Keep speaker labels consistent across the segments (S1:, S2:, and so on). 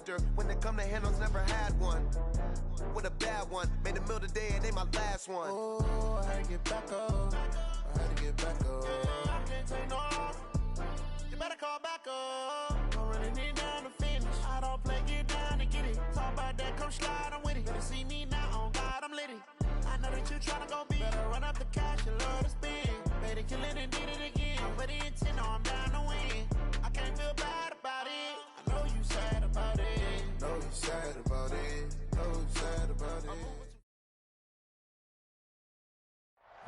S1: master. When it come to handles, never had one. With a bad one, made a meal today and they my last one. Oh, I had to get back up. I had to get back up. I can't take no off. You better call back up. Don't really need down to finish. I don't play, get down and get it. Talk about that, come slide, I'm with it. Better see me now, on God, I'm litty. I know that you tryna go big. Better run up the cash and love to spend. Made it, kill it, and did it again. But the intent, no, I'm down to win. I can't feel bad about it. I know you sad about it. Know you sad about it. Know you sad about it.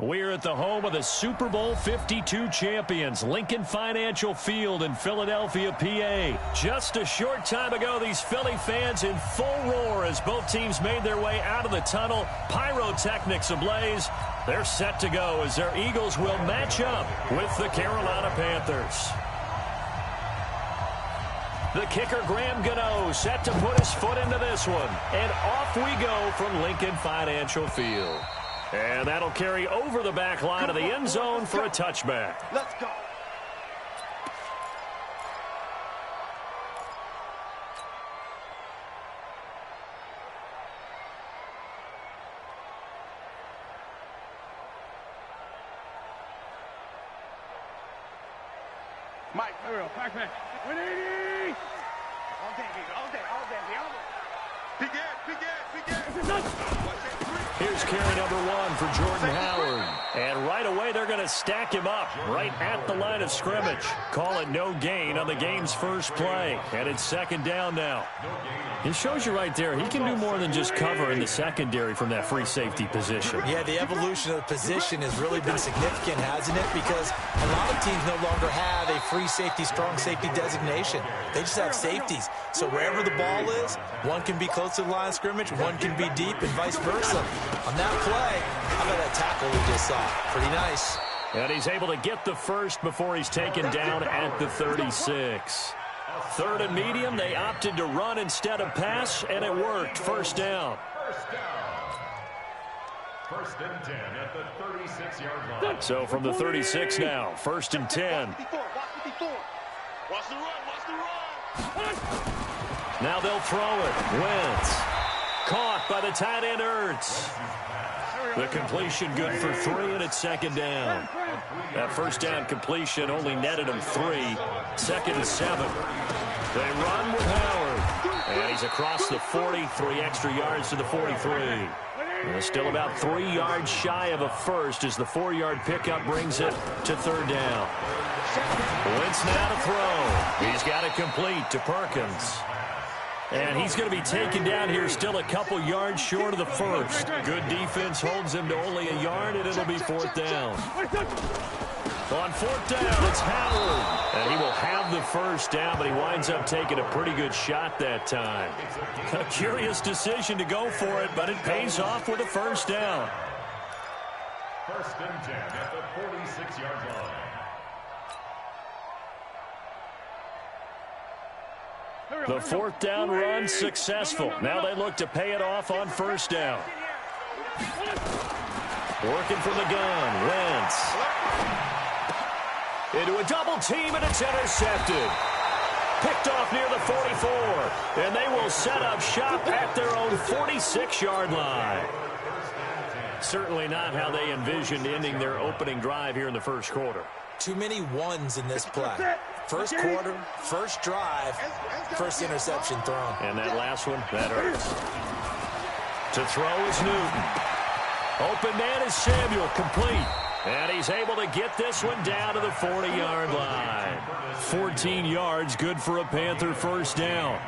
S2: We're at the home of the Super Bowl 52 champions, Lincoln Financial Field in Philadelphia, PA. Just a short time ago, these Philly fans in full roar as both teams made their way out of the tunnel. Pyrotechnics ablaze. They're set to go as their Eagles will match up with the Carolina Panthers. The kicker, Graham Gano, set to put his foot into this one. And off we go from Lincoln Financial Field. And that'll carry over the back line of the end zone for a touchback.
S1: Let's go.
S3: Mike, back. 180! All day.
S2: Here's carry number 1 for Jordan Howard. And right away, they're going to stack him up right at the line of scrimmage. Call it no gain on the game's first play. And it's second down now. It shows you right there, he can do more than just cover in the secondary from that free safety position.
S4: Yeah, the evolution of the position has really been significant, hasn't it? Because a lot of teams no longer have a free safety, strong safety designation. They just have safeties. So wherever the ball is, one can be close to the line of scrimmage, one can be deep, and vice versa. On that play, how about that tackle we just saw? Pretty nice.
S2: And he's able to get the first before he's taken down at the 36. Third and medium, they opted to run instead of pass, and it worked. First down.
S5: First and 10 at the 36-yard line.
S2: So from the 36 now, first and 10.
S3: Watch the run.
S2: Now they'll throw it. Wentz. Caught by the tight end, Ertz. The completion good for 3, and it's second down. That first down completion only netted him 3. Second and 7. They run with Howard. And he's across the 40, 3 extra yards to the 43. And still about 3 yards shy of a first as the 4-yard pickup brings it to third down. Wentz now to throw. He's got it complete to Perkins. And he's going to be taken down here still a couple yards short of the first. Good defense holds him to only a yard, and it'll be fourth down. On fourth down, it's Howard. And he will have the first down, but he winds up taking a pretty good shot that time. A curious decision to go for it, but it pays off with a first down.
S5: First and 10 at the 46-yard line.
S2: The fourth down run successful. Now they look to pay it off on first down. Working from the gun, Wentz. Into a double team, and it's intercepted. Picked off near the 44. And they will set up shop at their own 46-yard line. Certainly not how they envisioned ending their opening drive here in the first quarter.
S4: Too many ones in this play. First quarter, first drive, first interception thrown.
S2: And that last one, that hurts. To throw is Newton. Open man is Samuel, complete. And he's able to get this one down to the 40-yard line. 14 yards, good for a Panther first down.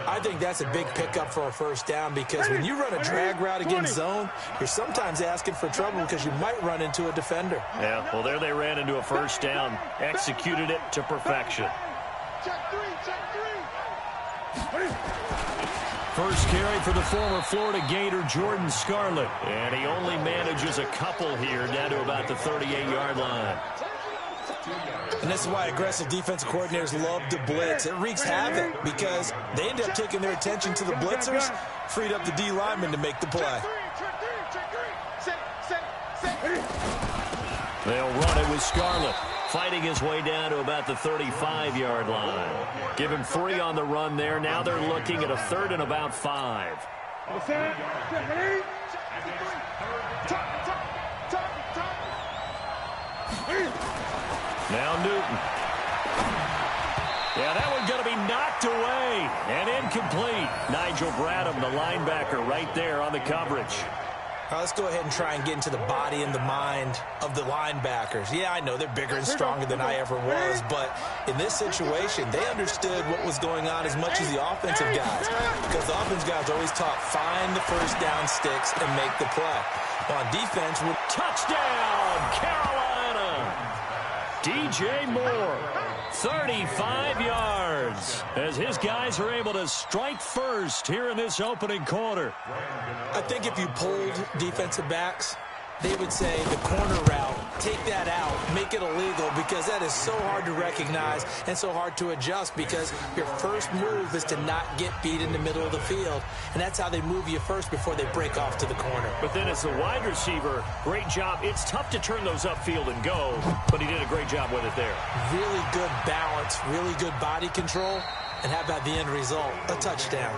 S4: I think that's a big pickup for a first down because when you run a drag route against zone, you're sometimes asking for trouble because you might run into a defender.
S2: Yeah, well, there they ran into a first down, executed it to perfection. First carry for the former Florida Gator, Jordan Scarlett. And he only manages a couple here down to about the 38-yard line.
S4: And this is why aggressive defensive coordinators love to blitz. It wreaks havoc because they end up taking their attention to the blitzers, freed up the D lineman to make the play.
S2: They'll run it with Scarlett. fighting his way down to about the 35-yard line. Give him 3 on the run there. Now they're looking at a 3rd and about 5. Now Newton. Yeah, that one's going to be knocked away and incomplete. Nigel Bradham, the linebacker, right there on the coverage.
S4: Let's go ahead and try and get into the body and the mind of the linebackers. Yeah, I know they're bigger and stronger than I ever was, but in this situation, they understood what was going on as much as the offensive guys, because the offensive guys are always taught, find the first down sticks and make the play. On defense,
S2: touchdown, Carolina! DJ Moore, 35 yards, as his guys are able to strike first here in this opening quarter.
S4: I think if you polled defensive backs, they would say the corner route, take that out, make it illegal, because that is so hard to recognize and so hard to adjust, because your first move is to not get beat in the middle of the field, and that's how they move you first before they break off to the corner.
S2: But then as a wide receiver, great job. It's tough to turn those upfield and go, but he did a great job with it there.
S4: Really good balance, really good body control, and how about the end result? A touchdown.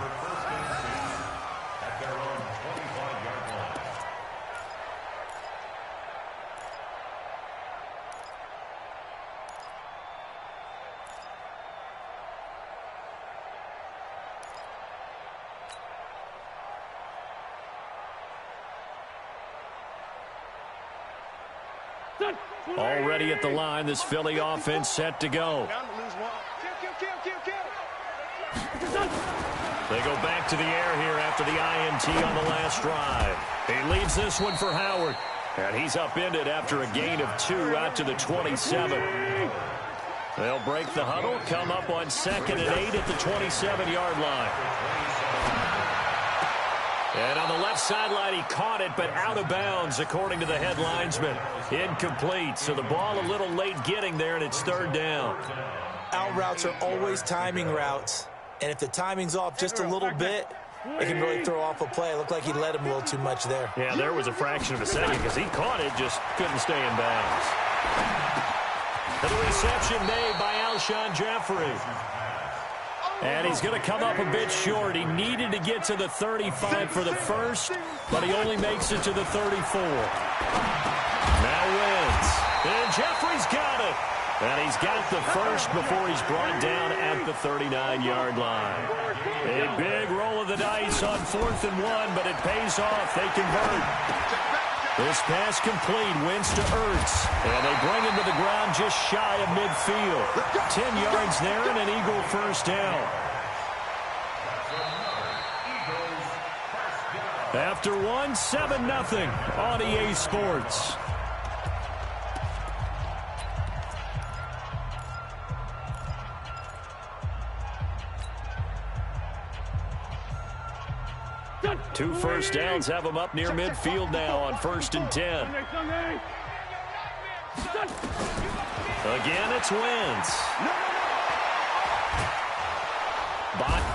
S2: Already at the line, this Philly offense set to go. They go back to the air here after the INT on the last drive. He leads this one for Howard, and he's upended after a gain of 2 out to the 27. They'll break the huddle, come up on 2nd and 8 at the 27-yard line. And on the left sideline, he caught it, but out of bounds, according to the head linesman. Incomplete, so the ball a little late getting there, and it's 3rd down.
S4: Out routes are always timing routes, and if the timing's off just a little bit, it can really throw off a play. It looked like he let him a little too much there.
S2: Yeah, there was a fraction of a second because he caught it, just couldn't stay in bounds. And the reception made by Alshon Jeffrey. And he's going to come up a bit short. He needed to get to the 35 for the first, but he only makes it to the 34. Now wins. And Jeffrey's got it. And he's got the first before he's brought down at the 39-yard line. A big roll of the dice on 4th and 1, but it pays off. They convert. This pass complete, wins to Ertz, and they bring him to the ground just shy of midfield. 10 yards there and an Eagle first down. After 1, 7-0 on EA Sports. Two first downs have them up near midfield now on 1st and 10. Again, it's Wentz.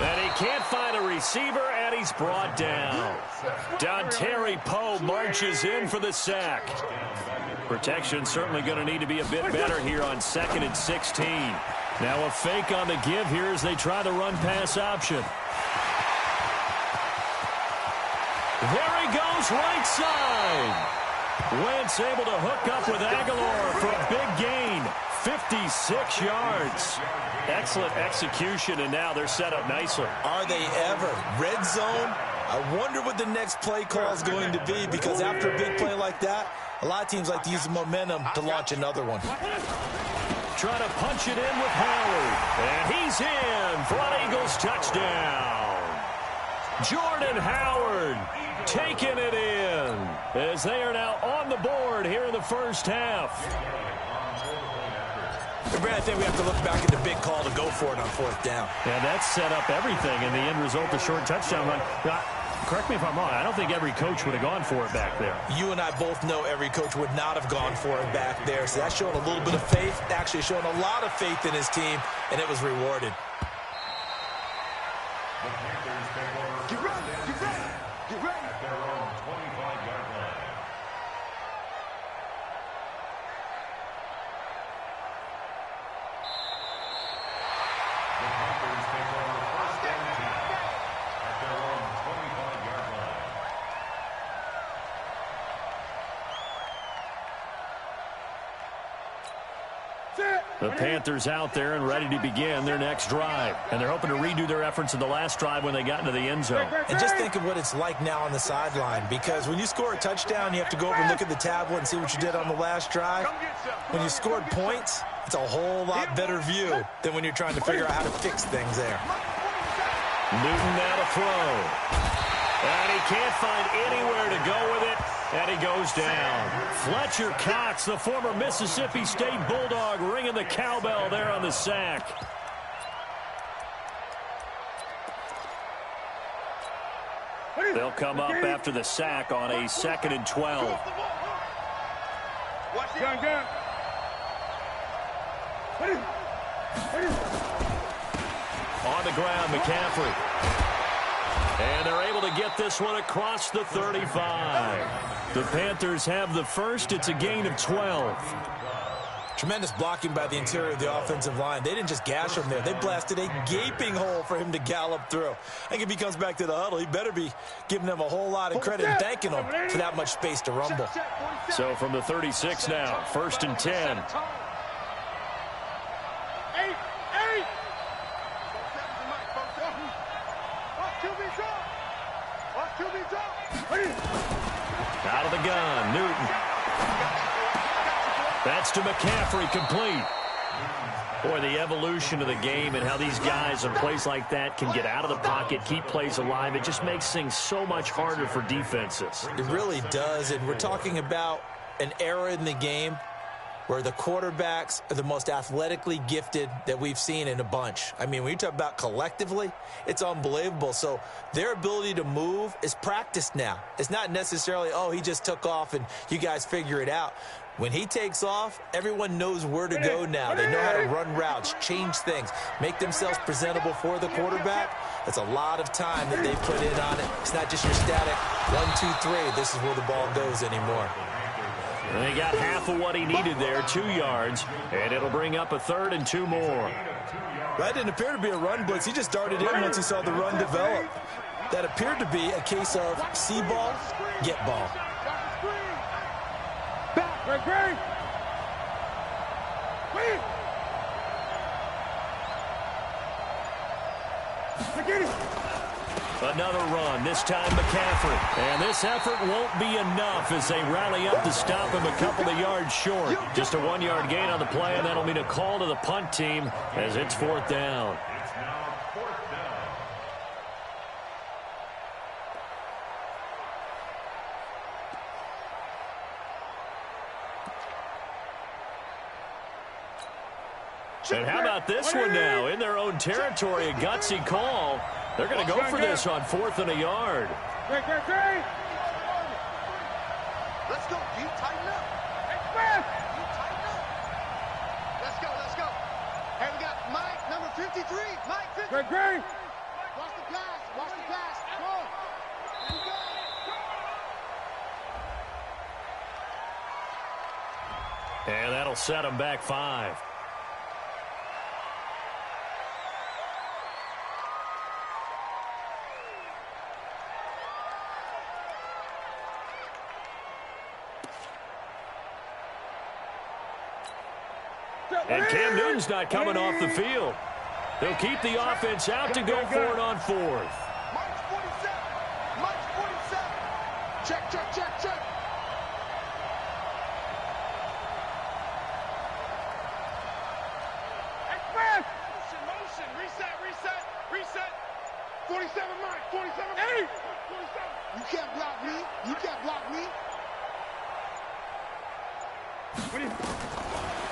S2: And he can't find a receiver, and he's brought down. Dontari Poe marches in for the sack. Protection certainly going to need to be a bit better here on 2nd and 16. Now a fake on the give here as they try the run-pass option. There he goes, right side. Wentz able to hook up with Aguilar for a big gain. 56 yards. Excellent execution, and now they're set up nicely.
S4: Are they ever? Red zone? I wonder what the next play call is going to be, because after a big play like that, a lot of teams like to use the momentum to launch another one.
S2: Try to punch it in with Howard. And he's in for an Eagles touchdown. Jordan Howard taking it in as they are now on the board here in the first half.
S4: Brad, I think we have to look back at the big call to go for it on 4th down.
S2: Yeah, that's set up everything, and the end result, the short touchdown run. Correct me if I'm wrong, I don't think every coach would have gone for it back there.
S4: You and I both know every coach would not have gone for it back there, so that's showing a little bit of faith, actually showing a lot of faith in his team, and it was rewarded.
S3: Get ready, get ready, get ready.
S5: At their own 25-yard line.
S2: The Panthers out there and ready to begin their next drive. And they're hoping to redo their efforts in the last drive when they got into the end zone.
S4: And just think of what it's like now on the sideline, because when you score a touchdown, you have to go over and look at the tablet and see what you did on the last drive. When you scored points, it's a whole lot better view than when you're trying to figure out how to fix things there.
S2: Newton now to throw. And he can't find anywhere to go with it. And he goes down. Fletcher Cox, the former Mississippi State Bulldog, ringing the cowbell there on the sack. They'll come up after the sack on a 2nd and 12. On the ground, McCaffrey. And they're able to get this one across the 35. The Panthers have the first. It's a gain of 12.
S4: Tremendous blocking by the interior of the offensive line. They didn't just gash him there. They blasted a gaping hole for him to gallop through. I think if he comes back to the huddle, he better be giving them a whole lot of credit and thanking them for that much space to rumble.
S2: So from the 36 now, 1st and 10. Out of the gun, Newton. That's to McCaffrey, complete. Boy, the evolution of the game and how these guys in plays like that can get out of the pocket, keep plays alive, it just makes things so much harder for defenses.
S4: It really does, and we're talking about an era in the game where the quarterbacks are the most athletically gifted that we've seen in a bunch. I mean, when you talk about collectively, it's unbelievable. So their ability to move is practiced now. It's not necessarily, oh, he just took off and you guys figure it out. When he takes off, everyone knows where to go now. They know how to run routes, change things, make themselves presentable for the quarterback. That's a lot of time that they put in on it. It's not just your static 1, 2, 3. This is where the ball goes anymore.
S2: And he got half of what he needed there, 2 yards, and it'll bring up a 3rd and 2 more.
S4: That didn't appear to be a run blitz. He just darted in once he saw the run develop. That appeared to be a case of see ball, get ball.
S2: Another run, this time McCaffrey. And this effort won't be enough as they rally up to stop him a couple of yards short. Just a 1-yard gain on the play, and that'll mean a call to the punt team as it's 4th down.
S5: It's now 4th down.
S2: And how about this one now? In their own territory, a gutsy call. They're going to go for this on 4th and a yard.
S1: Let's go. You tighten up. You tighten up. Let's go. Let's go. Hey, we got Mike, number 53. Mike, 53. Watch the pass. Watch the pass. Come on. Here we go.
S2: And that'll set them back 5. And Cam Newton's not coming off the field. They'll keep the offense out to go for it on 4th.
S1: March 47. March 47. Check, check, check, check. Express. Motion. Reset, reset, reset. 47, Mike. 47. Hey. 47. You can't block me. You can't block me.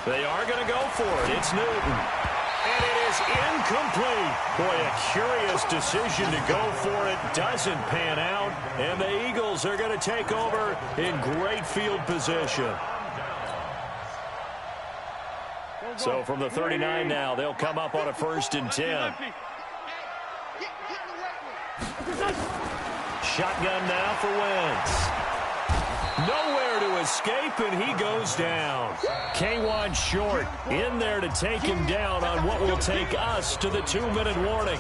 S2: They are going to go for it. It's Newton. And it is incomplete. Boy, a curious decision to go for it. Doesn't pan out. And the Eagles are going to take over in great field position. So from the 39 now, they'll come up on a 1st and 10. Shotgun now for Wentz. Nowhere to escape, and he goes down. K1 short in there to take him down on what will take us to the 2-minute warning.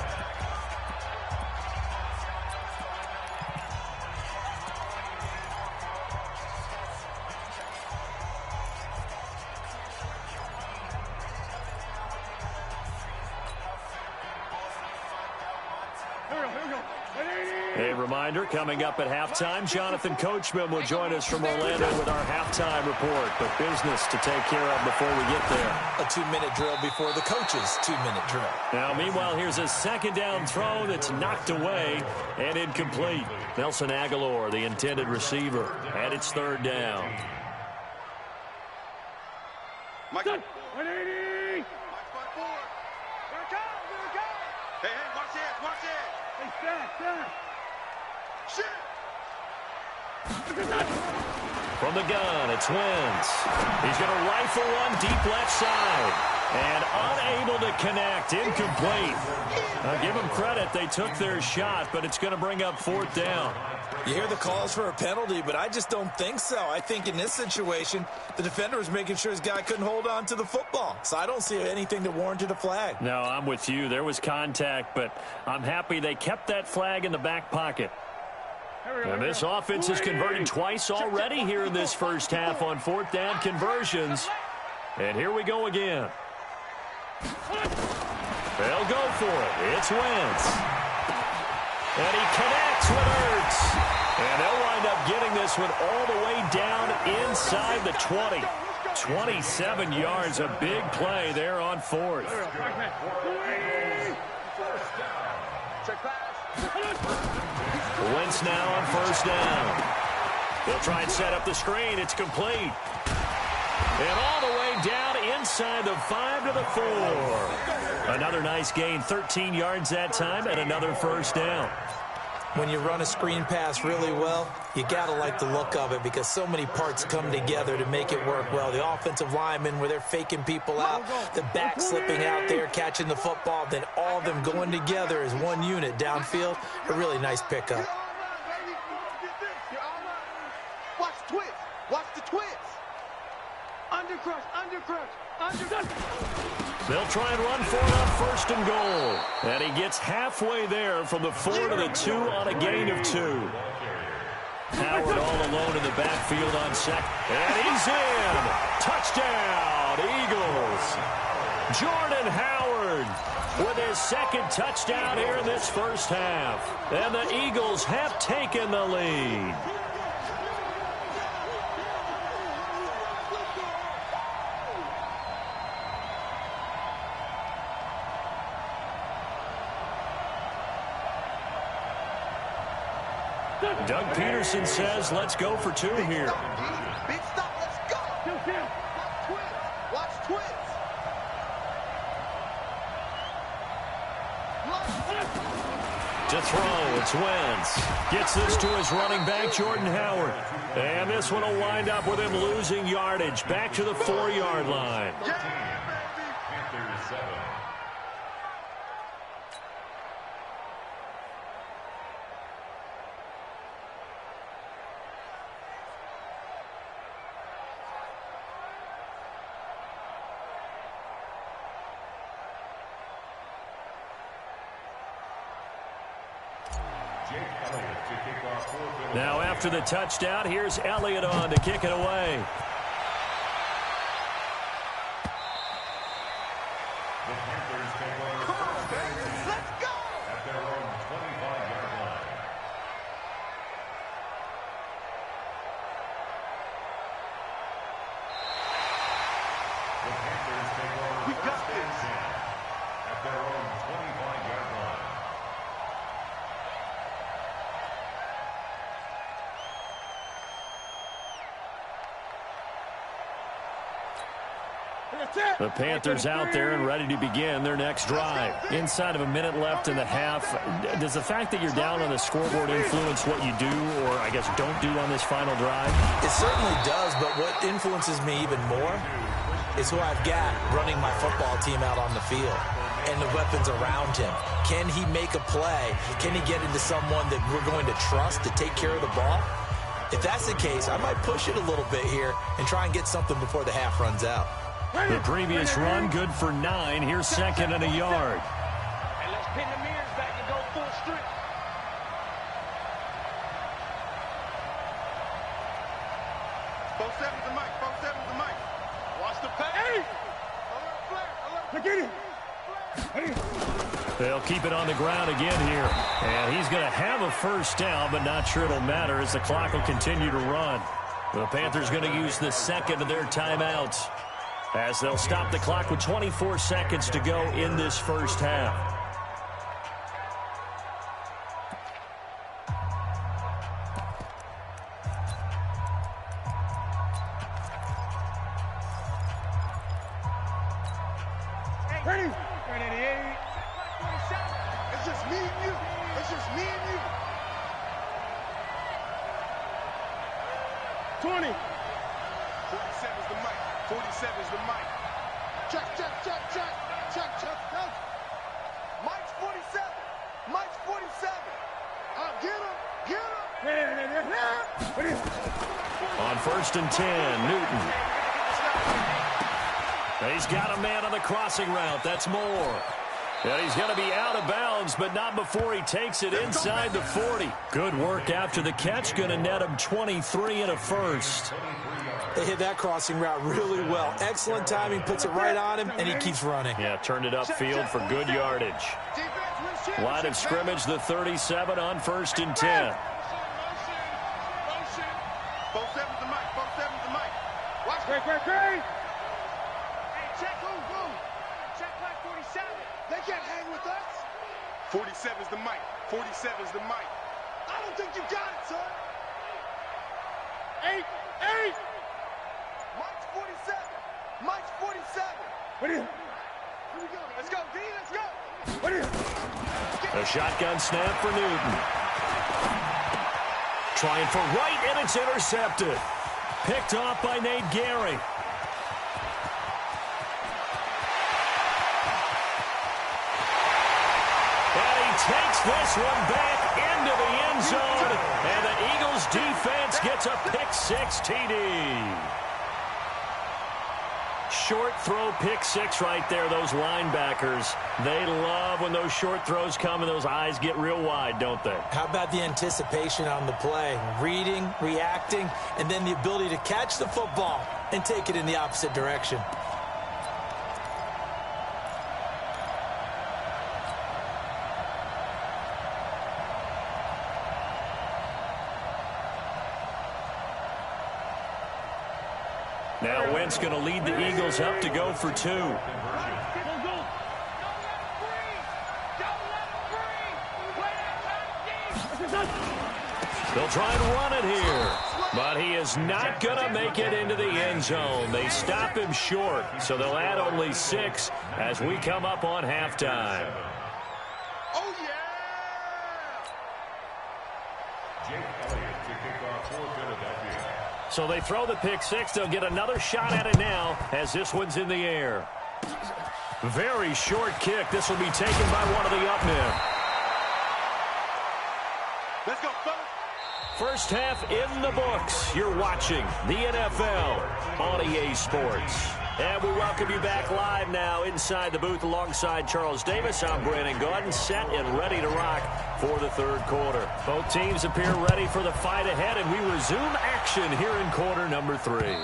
S2: A reminder, coming up at halftime, Jonathan Coachman will join us from Orlando with our halftime report. But business to take care of before we get there.
S4: A 2-minute drill before the coach's 2-minute drill.
S2: Now, meanwhile, here's a second down throw that's knocked away and incomplete. Nelson Aguilar, the intended receiver, and it's third down.
S3: Michael. 180. Hey, watch it, watch it. Hey, stop. Shit.
S2: From the gun, it's Wentz. He's going to rifle one deep left side. And unable to connect, incomplete. Now, give them credit, they took their shot, but it's going to bring up fourth down.
S4: You hear the calls for a penalty, but I just don't think so. I think in this situation, the defender was making sure his guy couldn't hold on to the football. So I don't see anything that warranted a flag.
S2: No, I'm with you. There was contact, but I'm happy they kept that flag in the back pocket. And this offense has converted twice already here in this first half on fourth down conversions. And here we go again. They'll go for it. It's Wentz. And he connects with Ertz. And they'll wind up getting this one all the way down inside the 20. 27 yards, a big play there on fourth. Wentz now on first down. They'll try and set up the screen. It's complete. And all the way down inside the 5 to the 4. Another nice gain, 13 yards that time, and another first down.
S4: When you run a screen pass really well, you got to like the look of it because so many parts come together to make it work well. The offensive linemen, where they're faking people out, the back slipping out there, catching the football, then all of them going together as one unit downfield. A really nice pickup.
S1: Watch the twist. Watch the twist. Undercrush.
S2: They'll try and run for it on first and goal. And he gets halfway there from the 4 to the 2 on a gain of 2. Howard all alone in the backfield on second. And he's in. Touchdown, Eagles. Jordan Howard with his second touchdown here in this first half. And the Eagles have taken the lead. Doug Peterson says, let's go for 2 here.
S1: Big stop, let's go. Watch twist.
S2: To throw, it's Wentz. Gets this to his running back, Jordan Howard. And this one will wind up with him losing yardage. Back to the 4-yard line. Now after the touchdown, here's Elliott on to kick it away.
S5: The Panthers take over.
S1: Let's go.
S5: At their own 25-yard line. The Panthers take over.
S1: We got
S5: first and 10 at their own 25-yard line.
S2: The Panthers out there and ready to begin their next drive. Inside of a minute left in the half, does the fact that you're down on the scoreboard influence what you do or, I guess, don't do on this final drive?
S4: It certainly does, but what influences me even more is who I've got running my football team out on the field and the weapons around him. Can he make a play? Can he get into someone that we're going to trust to take care of the ball? If that's the case, I might push it a little bit here and try and get something before the half runs out.
S2: The previous run, good for 9. Here's second and a yard.
S1: And let's pin the mirrors back and go full strength. Both sevens to Mike. Both sevens to Mike. Watch the pass. Hey! Alert, flare, alert. Look at it.
S2: They'll keep it on the ground again here. And he's going to have a first down, but not sure it'll matter as the clock will continue to run. The Panthers going to use the second of their timeouts as they'll stop the clock with 24 seconds to go in this first half.
S3: Ready? 88. It's just me and you. It's just me and you. 20. 47's the mic. 47's the mic. Check, check, check, check. Check, check, check. Mike's 47. Mike's 47. Get him. Get him.
S2: On 1st and 10, Newton. He's got a man on the crossing route. That's Moore. And he's going to be out of bounds, but not before he takes it inside the 40. Good work after the catch. Going to net him 23 and a first.
S4: They hit that crossing route really well. Excellent timing, puts it right on him, and he keeps running.
S2: Yeah, turned it upfield for good yardage. Line of scrimmage, the 37 on 1st and 10.
S3: 47's the mic. 47's the mic. Watch. Great. Hey, check who? Check Mike 47. They can't hang with us. 47's the mic. 47's the mic. I don't think you got it, son. 8. Mike's 47. Mike's 47. What are you? Here we go. Let's go, D. Let's go. What are you?
S2: A shotgun snap for Newton. Trying for right, and it's intercepted. Picked off by Nate Gehring. And he takes this one back into the end zone. And the Eagles defense gets a pick-6 TD. Short throw, pick-6 right there, those linebackers. They love when those short throws come and those eyes get real wide, don't they?
S4: How about the anticipation on the play? Reading, reacting, and then the ability to catch the football and take it in the opposite direction.
S2: Now Wentz going to lead the Eagles up to go for 2. They'll try and run it here, but he is not going to make it into the end zone. They stop him short, so they'll add only 6 as we come up on halftime.
S3: Oh, yeah!
S2: So they throw the pick-6. They'll get another shot at it now as this one's in the air. Very short kick. This will be taken by one of the up men.
S3: Let's go, fellas.
S2: First half in the books. You're watching the NFL on EA Sports. And we welcome you back live now inside the booth alongside Charles Davis. I'm Brandon Gaudin, set and ready to rock for the third quarter. Both teams appear ready for the fight ahead, and we resume action here in quarter number 3.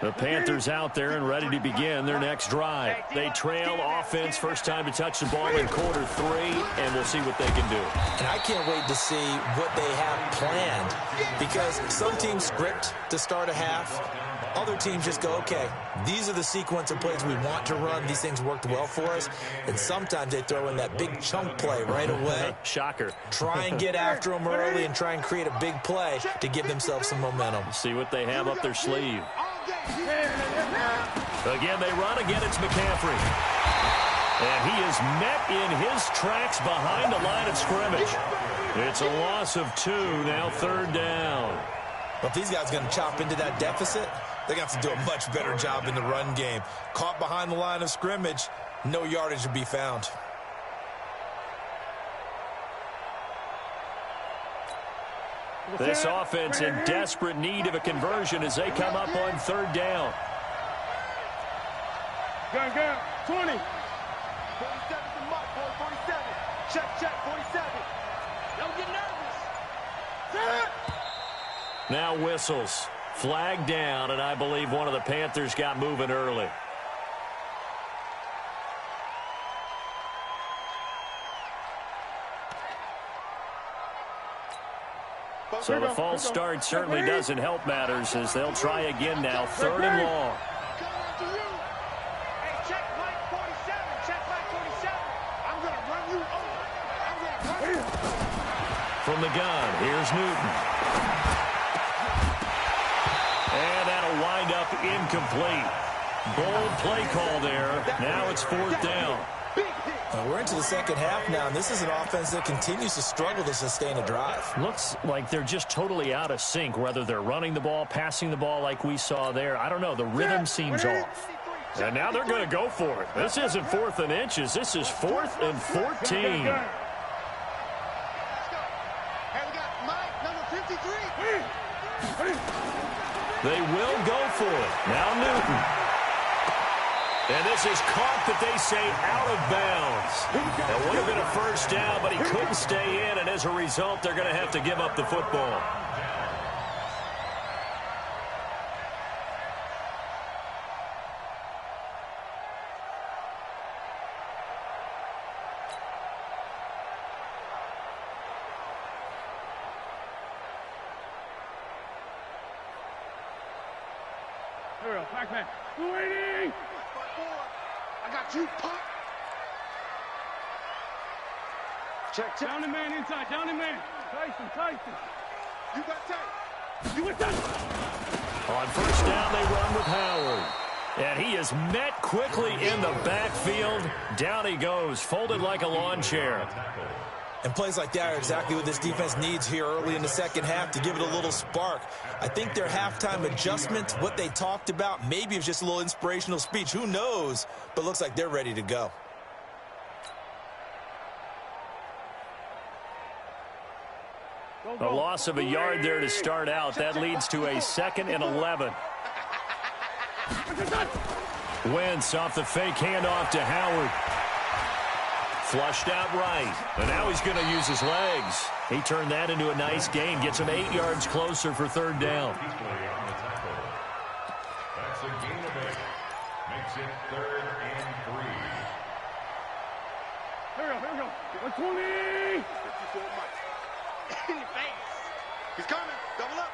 S2: The Panthers out there and ready to begin their next drive. They trail offense, first time to touch the ball in quarter 3, and we'll see what they can do.
S4: And I can't wait to see what they have planned, because some teams script to start a half. Other teams just go, okay, these are the sequence of plays we want to run. These things worked well for us. And sometimes they throw in that big chunk play right away.
S2: Shocker.
S4: Try and get after them early and try and create a big play to give themselves some momentum.
S2: See what they have up their sleeve. Again, they run. Again, it's McCaffrey. And he is met in his tracks behind the line of scrimmage. It's a loss of 2, now 3rd down.
S4: But if these guys are going to chop into that deficit, they're going to have to do a much better job in the run game. Caught behind the line of scrimmage, no yardage to be found.
S2: This offense in desperate need of a conversion as they come up on third down.
S3: Go, 20. 47 to Mike, boy, 47. Check, 47. Don't get nervous. Set it.
S2: Now whistles. Flag down, and I believe one of the Panthers got moving early. So the false start certainly doesn't help matters as they'll try again now, third and long. From the gun, here's Newton. And that'll wind up incomplete. Bold play call there. Now it's fourth down.
S4: We're into the second half now, and this is an offense that continues to struggle to sustain a drive.
S2: Looks like they're just totally out of sync, whether they're running the ball, passing the ball like we saw there. I don't know. The rhythm seems off. And now they're going to go for it. This isn't 4th and inches. This is 4th and 14. They will go for it. Now Newton. And this is caught that they say out of bounds. That would have been a first down, but he couldn't stay in, and as a result, they're going to have to give up the football.
S3: Here we go, back. 280! I got you, pop. Check. Down the man inside, down the man. Tyson. You got tight. You got tight.
S2: On first down, they run with Howard. And he is met quickly in the backfield. Down he goes, folded like a lawn chair.
S4: And plays like that are exactly what this defense needs here early in the second half to give it a little spark. I think their halftime adjustment, what they talked about, maybe it was just a little inspirational speech. Who knows? But looks like they're ready to go.
S2: A loss of a yard there to start out. That leads to a 2nd and 11. Wentz off the fake handoff to Howard. Flushed out right, and now he's going to use his legs. He turned that into a nice gain, gets him 8 yards closer for third down.
S5: That's a gain of 8. Makes it 3rd and 3.
S3: Here we go. 120! In your face. He's coming. Double up.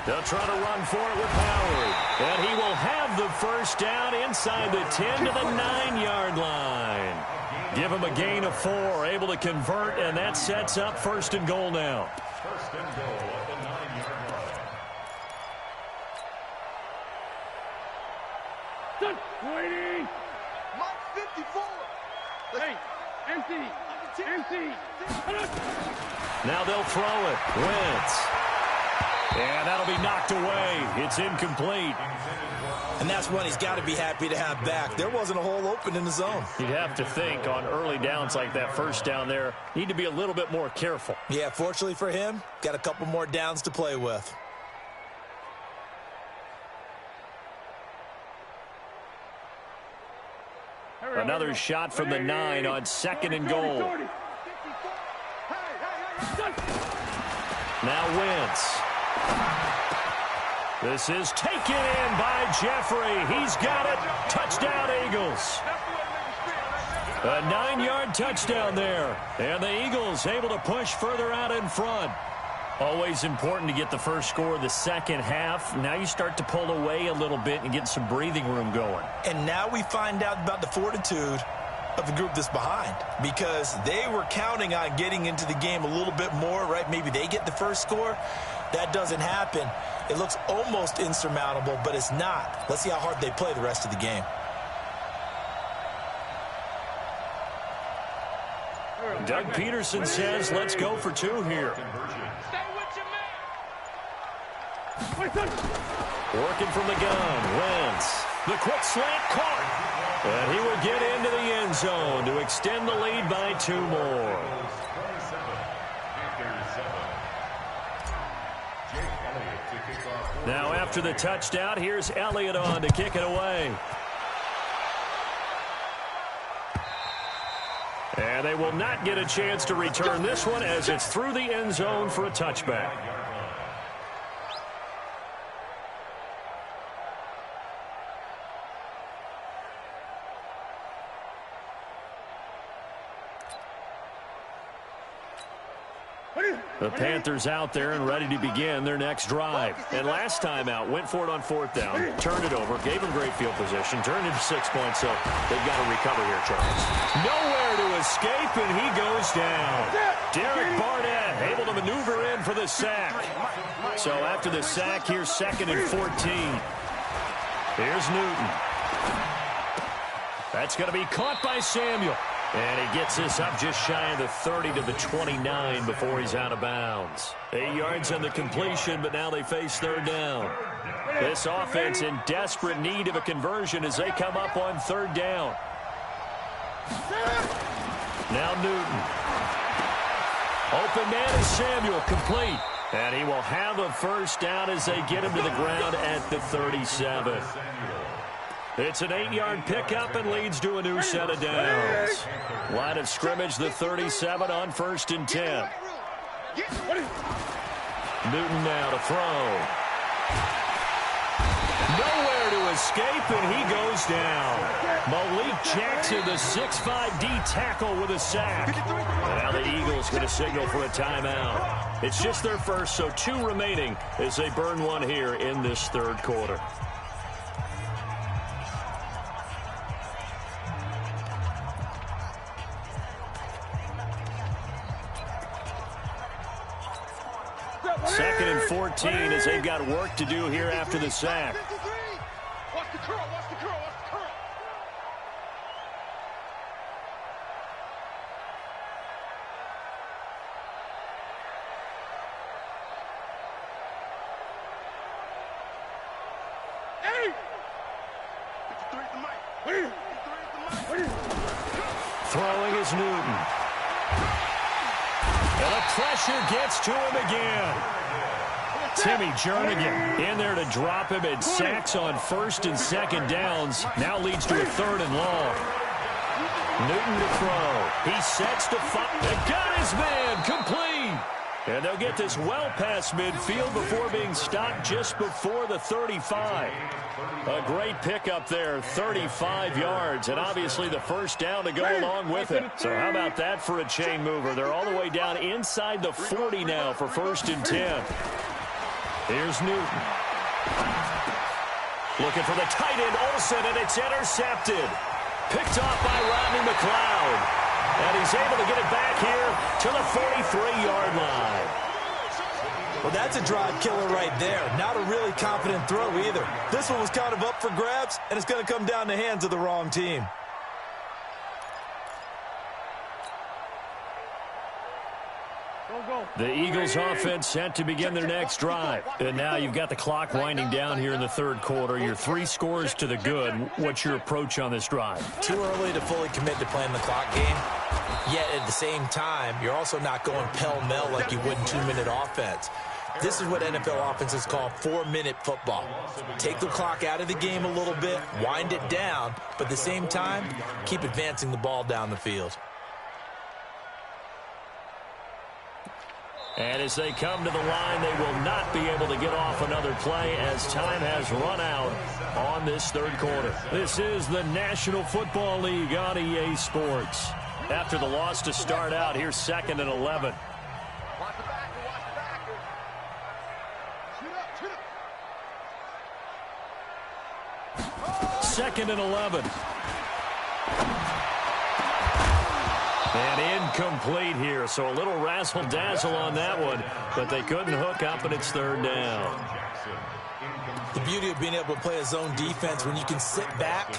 S2: They'll try to run for it with Howard. And he will have the first down inside the 10 to the 9-yard line. Give him a gain of 4, able to convert, and that sets up 1st and goal now.
S5: 1st and goal at the 9-yard line.
S3: Done. 280. Mike 54. Hey, empty.
S2: Now they'll throw it. Wentz. And that'll be knocked away. It's incomplete.
S4: And that's one he's got to be happy to have back. There wasn't a hole open in the zone.
S2: You'd have to think on early downs like that first down there, need to be a little bit more careful.
S4: Yeah, fortunately for him, got a couple more downs to play with.
S2: Another shot from the 9 on 2nd and goal. Now Wentz. This is taken in by Jeffrey. He's got it. Touchdown, Eagles. A 9-yard touchdown there. And the Eagles able to push further out in front. Always important to get the first score of the second half. Now you start to pull away a little bit and get some breathing room going.
S4: And now we find out about the fortitude of the group that's behind, because they were counting on getting into the game a little bit more, right? Maybe they get the first score. That doesn't happen. It looks almost insurmountable, but it's not. Let's see how hard they play the rest of the game.
S2: Doug Peterson says, let's go for 2 here.
S3: Stay with your man.
S2: Working from the gun, Wentz. The quick slant caught. And he will get into the end zone to extend the lead by 2 more. after the touchdown. Here's Elliott on to kick it away. And they will not get a chance to return this one as it's through the end zone for a touchback. The Panthers out there and ready to begin their next drive. And last time out, went for it on 4th down, turned it over, gave them great field position, turned into 6 points, so they've got to recover here, Charles. Nowhere to escape, and he goes down. Derek Barnett able to maneuver in for the sack. So after the sack, here's 2nd and 14. Here's Newton. That's going to be caught by Samuel. And he gets this up just shy of the 30 to the 29 before he's out of bounds. 8 yards on the completion, but now they face 3rd down. This offense in desperate need of a conversion as they come up on 3rd down. Now Newton. Open man is Samuel, complete. And he will have a 1st down as they get him to the ground at the 37. It's an 8-yard pickup and leads to a new set of downs. Line of scrimmage, the 37 on 1st and 10. Newton now to throw. Nowhere to escape, and he goes down. Malik Jackson, the 6'5" D tackle with a sack. And now the Eagles going to signal for a timeout. It's just their first, so 2 remaining as they burn one here in this 3rd quarter. Second and 14 as they've got work to do here after the sack.
S3: Watch the curl, watch the curl, watch the curl. Hey! 53 at the mic. 53 at the mic.
S2: Throwing is Newton. And the pressure gets to him again. Timmy Jernigan in there to drop him, and sacks on 1st and 2nd downs. Now leads to a 3rd and long. Newton to throw. He sets to fire. And got his man complete. And they'll get this well past midfield before being stopped just before the 35. A great pickup there, 35 yards, and obviously the 1st down to go along with it. So how about that for a chain mover? They're all the way down inside the 40 now for 1st and 10. Here's Newton. Looking for the tight end, Olsen, and it's intercepted. Picked off by Rodney McLeod. And he's able to get it back here to the 43-yard line.
S4: Well, that's a drive killer right there. Not a really confident throw either. This one was kind of up for grabs, and it's going to come down the hands of the wrong team.
S2: The Eagles offense set to begin their next drive. And now you've got the clock winding down here in the 3rd quarter. You're 3 scores to the good. What's your approach on this drive?
S4: Too early to fully commit to playing the clock game. Yet at the same time, you're also not going pell-mell like you would in 2-minute offense. This is what NFL offenses call 4-minute football. Take the clock out of the game a little bit, wind it down, but at the same time, keep advancing the ball down the field.
S2: And as they come to the line, they will not be able to get off another play as time has run out on this 3rd quarter. This is the National Football League on EA Sports. After the loss to start out, here's 2nd and 11.
S3: Watch the backer, watch the backer. Shoot up, shoot up.
S2: 2nd and 11. And incomplete here, so a little razzle-dazzle on that one, but they couldn't hook up, and it's 3rd down.
S4: The beauty of being able to play a zone defense when you can sit back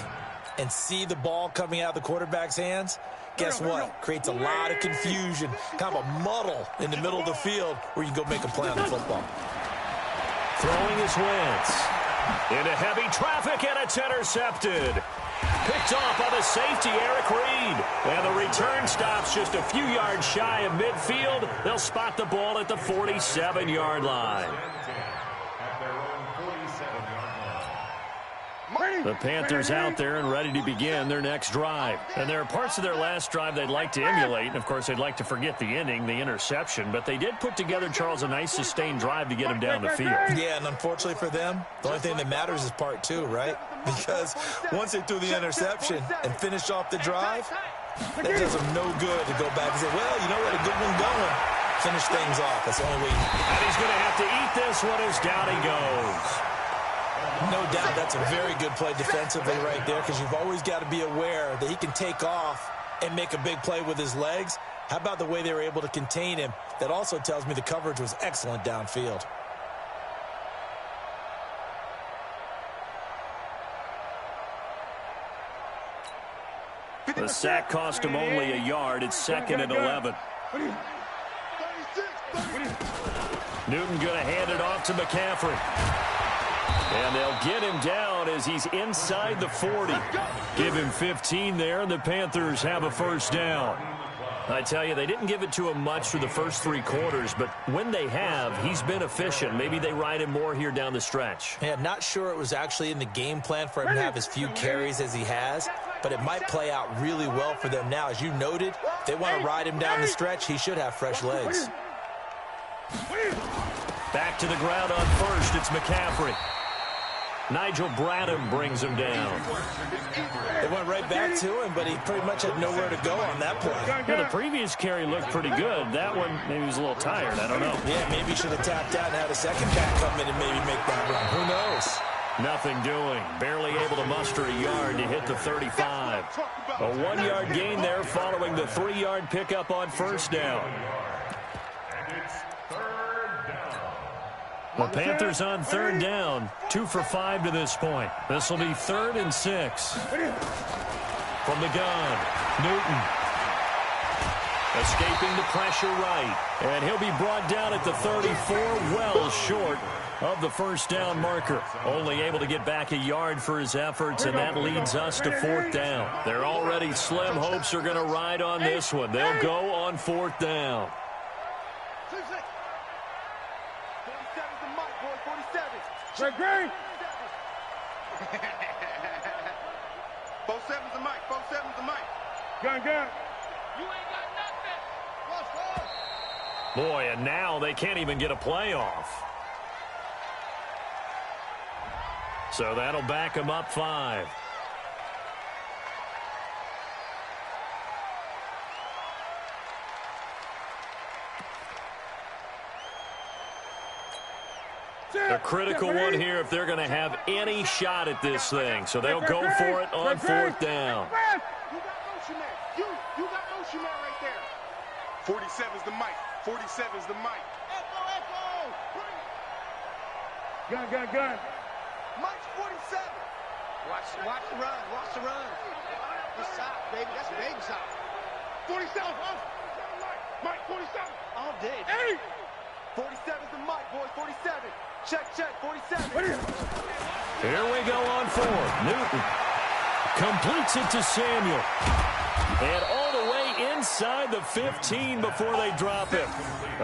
S4: and see the ball coming out of the quarterback's hands, guess what? Creates a lot of confusion, kind of a muddle in the middle of the field where you can go make a play on the football.
S2: Throwing his Wentz. Into heavy traffic, and it's intercepted. Picked off by the safety, Eric Reed. And the return stops just a few yards shy of midfield. They'll spot the ball at the 47-yard line. The Panthers out there and ready to begin their next drive. And there are parts of their last drive they'd like to emulate. And, of course, they'd like to forget the ending, the interception. But they did put together, Charles, a nice sustained drive to get them down the field.
S4: Yeah, and unfortunately for them, the only thing that matters is part two, right? Because once they threw the interception and finished off the drive, that does them no good to go back and say, well, you know what, a good one going. Finish things off. That's the only way.
S2: And he's going to have to eat this one as down he goes.
S4: No doubt that's a very good play defensively right there, because you've always got to be aware that he can take off and make a big play with his legs. How about the way they were able to contain him? That also tells me the coverage was excellent downfield.
S2: The sack cost him only a yard. It's 2nd and 11. Newton going to hand it off to McCaffrey. And they'll get him down as he's inside the 40. Give him 15 there, and the Panthers have a first down. I tell you, they didn't give it to him much through the first 3 quarters, but when they have, he's been efficient. Maybe they ride him more here down the stretch.
S4: Yeah, not sure it was actually in the game plan for him to have as few carries as he has, but it might play out really well for them now. As you noted, if they want to ride him down the stretch, he should have fresh legs.
S2: Back to the ground on first, it's McCaffrey. Nigel Bradham brings him down.
S4: They went right back to him, but he pretty much had nowhere to go on that play.
S2: Yeah, the previous carry looked pretty good. That one, maybe he was a little tired. I don't know.
S4: Yeah, maybe he should have tapped out and had a second back come in and maybe make that run. Who knows?
S2: Nothing doing. Barely able to muster a yard to hit the 35. A 1-yard gain there following the 3-yard pickup on first down. The Panthers on 3rd down, 2 for 5 to this point. This will be 3rd and 6. From the gun, Newton. Escaping the pressure right. And he'll be brought down at the 34, well short of the first down marker. Only able to get back a yard for his efforts, and that leads us to 4th down. Their already slim hopes are going to ride on this one. They'll go on 4th down.
S3: 47's the mic. 47's the mic. Gun. You ain't got nothing.
S2: Boy, and now they can't even get a playoff. So that'll back them up 5. A critical one here if they're going to have any shot at this thing. So they'll go for it on 4th down.
S3: You got motion man. You got motion man right there. 47's the mic. 47's the mic. Echo. Gun. Mike's 47. Watch the run. This side, baby. That's baby side. 47. Mike, 47. All day. 47's the mic, boys. 47. Check, 47.
S2: Here we go on 4th. Newton completes it to Samuel. And all the way inside the 15 before they drop him.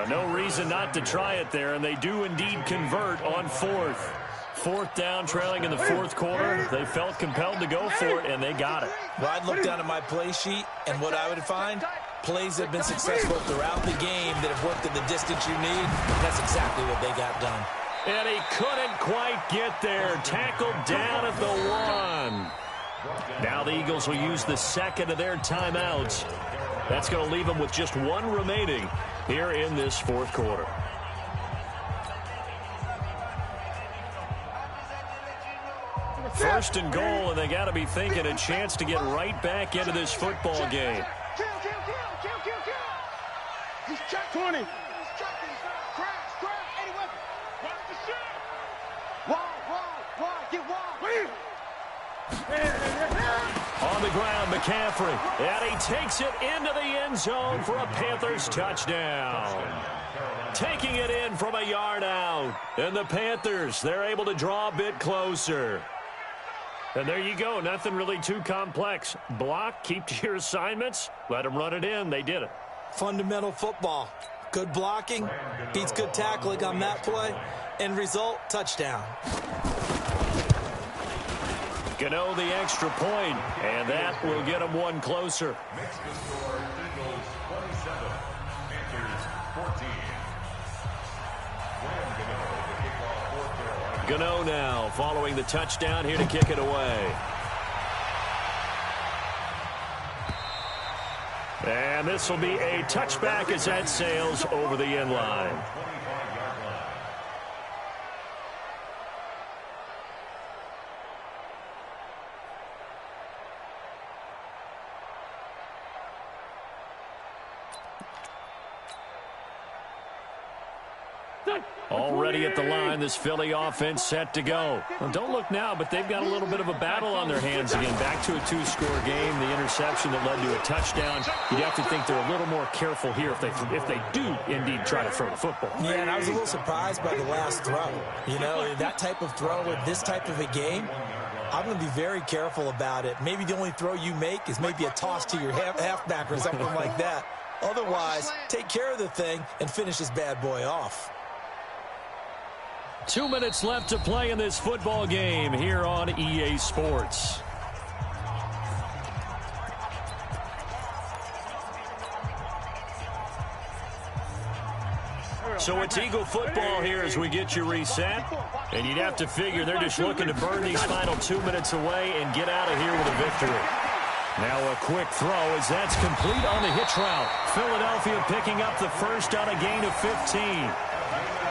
S2: No reason not to try it there, and they do indeed convert on 4th. 4th down, trailing in the 4th quarter. They felt compelled to go for it, and they got it.
S4: Well, I'd look down at my play sheet, and what I would find, plays that have been successful throughout the game that have worked in the distance you need. That's exactly what they got done.
S2: And he couldn't quite get there. Tackled down at the 1. Now the Eagles will use the 2nd of their timeouts. That's going to leave them with just 1 remaining here in this 4th quarter. First and goal, and they got to be thinking a chance to get right back into this football game.
S3: Kill. He's checked 20. He's checking. Crash. Any weapon. Watch the shot. Wide. Get wide.
S2: On the ground, McCaffrey. And he takes it into the end zone for a Panthers touchdown. Taking it in from a yard out. And the Panthers, they're able to draw a bit closer. And there you go. Nothing really too complex. Block, keep to your assignments, let them run it in. They did it.
S4: Fundamental football. Good blocking, beats good tackling on that play. End result, touchdown.
S2: Gano the extra point, and that will get them one closer.
S5: Makes the score Eagles 27, Panthers 14.
S2: Gano now following the touchdown here to kick it away. And this will be a touchback as that sails over the end line. Already at the line, this Philly offense set to go. Well, don't look now, but they've got a little bit of a battle on their hands again. Back to a two-score game, the interception that led to a touchdown. You'd have to think they're a little more careful here if they do indeed try to throw the football.
S4: Yeah, and I was a little surprised by the last throw. You know, that type of throw in this type of a game, I'm going to be very careful about it. Maybe the only throw you make is maybe a toss to your halfback or something like that. Otherwise, take care of the thing and finish this bad boy off.
S2: 2 minutes left to play in this football game here on EA Sports. So it's Eagle football here as we get you reset. And you'd have to figure they're just looking to burn these final 2 minutes away and get out of here with a victory. Now a quick throw as that's complete on the hitch route. Philadelphia picking up the first on a gain of 15.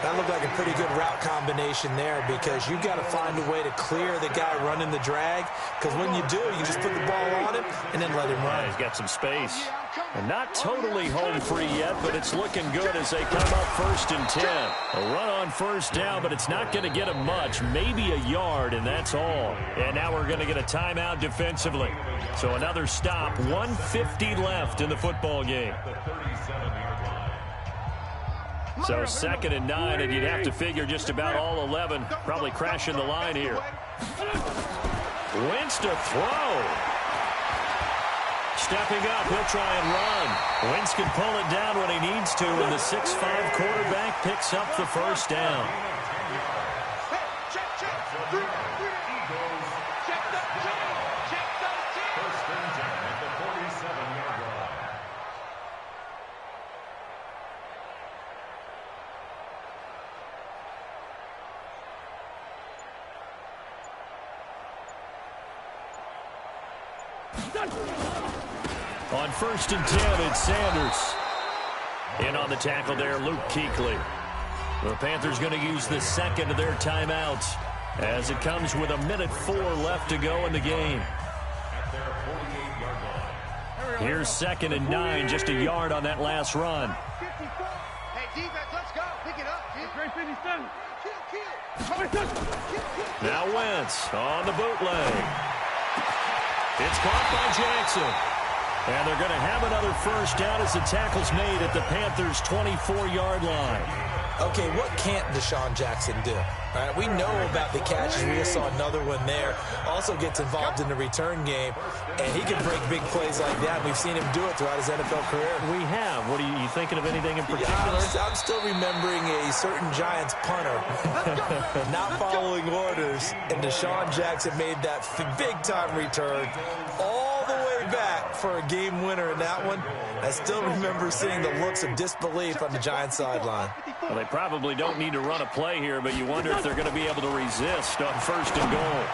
S4: That looked like a pretty good route combination there because you've got to find a way to clear the guy running the drag, because when you do, you just put the ball on him and then let him run.
S2: Yeah, he's got some space. And not totally home free yet, but it's looking good as they come up 1st and 10. A run on first down, but it's not going to get him much, maybe a yard, and that's all. And now we're going to get a timeout defensively. So another stop, 1:50 left in the football game. So 2nd and 9, and you'd have to figure just about all 11 probably crashing the line here. Wentz to throw. Stepping up, he'll try and run. Wentz can pull it down when he needs to, and the 6'5" quarterback picks up the first down. On 1st and 10, it's Sanders. In on the tackle there, Luke Kuechly. The Panthers going to use the second of their timeouts as it comes with 1:04 left to go in the game. Here's 2nd and 9, just a yard on that last run.
S3: Hey, defense, let's go. Pick it up, kid. Great finish done.
S2: Now Wentz on the bootleg. It's caught by Jackson. And they're going to have another first down as the tackle's made at the Panthers' 24-yard line.
S4: Okay, what can't Deshaun Jackson do? All right, we know about the catches. We just saw another one there. Also gets involved in the return game, and he can break big plays like that. We've seen him do it throughout his NFL career.
S2: We have. What are you thinking of anything in particular?
S4: Yeah, I'm still remembering a certain Giants punter not following orders, and Deshaun Jackson made that big-time return all the way back for a game winner in that one. I still remember seeing the looks of disbelief on the Giants sideline.
S2: Well, they probably don't need to run a play here, but you wonder if they're going to be able to resist on 1st and goal.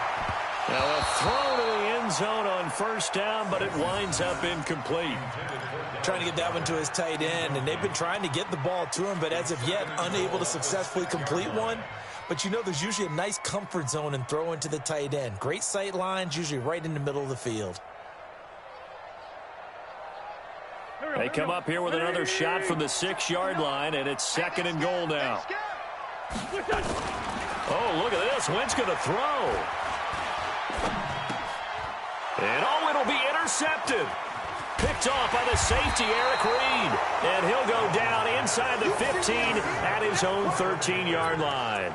S2: Now a throw to the end zone on first down, but it winds up incomplete.
S4: Trying to get that one to his tight end, and they've been trying to get the ball to him, but as of yet, unable to successfully complete one. But you know, there's usually a nice comfort zone in throwing to the tight end. Great sight lines, usually right in the middle of the field.
S2: They come up here with another shot from the 6-yard line, and it's 2nd and goal now. Oh, look at this. Wentz going to throw. And oh, it'll be intercepted. Picked off by the safety, Eric Reed. And he'll go down inside the 15 at his own 13-yard line.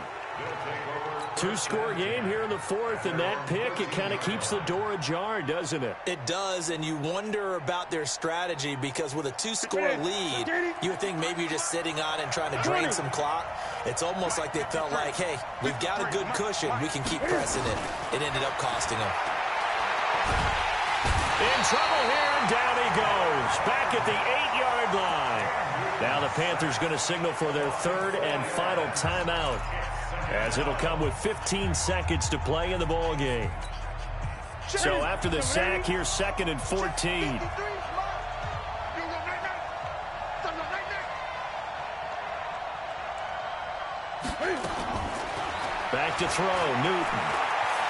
S2: 2-score game here in the 4th, and that pick, it kind of keeps the door ajar, doesn't it?
S4: It does, and you wonder about their strategy because with a 2-score lead, you would think maybe you're just sitting on and trying to drain some clock. It's almost like they felt like, hey, we've got a good cushion. We can keep pressing it. It ended up costing them.
S2: in trouble here, and down he goes. Back at the 8-yard line. Now the Panthers going to signal for their third and final timeout, as it'll come with 15 seconds to play in the ball game. So after the sack, here's 2nd and 14. Back to throw, Newton.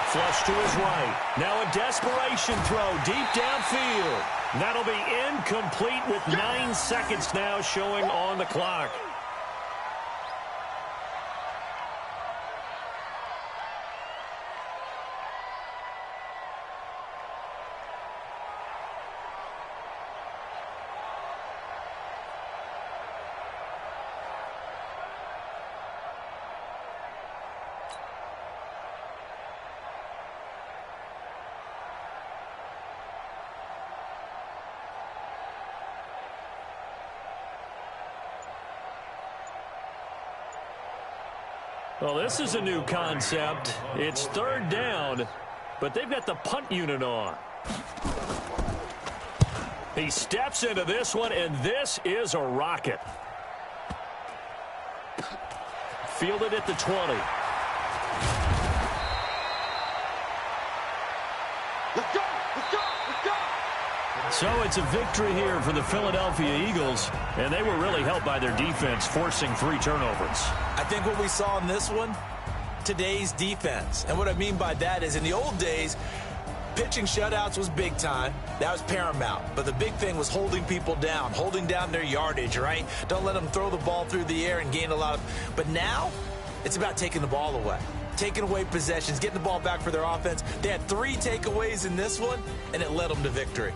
S2: Flush to his right. Now a desperation throw deep downfield. That'll be incomplete with 9 seconds now showing on the clock. Well, this is a new concept. It's 3rd down, but they've got the punt unit on. He steps into this one, and this is a rocket. Fielded at the 20.
S3: Let's go! Let's go! Let's go!
S2: So it's a victory here for the Philadelphia Eagles, and they were really helped by their defense, forcing 3 turnovers.
S4: I think what we saw in this one, today's defense. And what I mean by that is in the old days, pitching shutouts was big time. That was paramount. But the big thing was holding people down, holding down their yardage, right? Don't let them throw the ball through the air and gain a lot of... But now, it's about taking the ball away. Taking away possessions, getting the ball back for their offense. They had 3 takeaways in this one, and it led them to victory.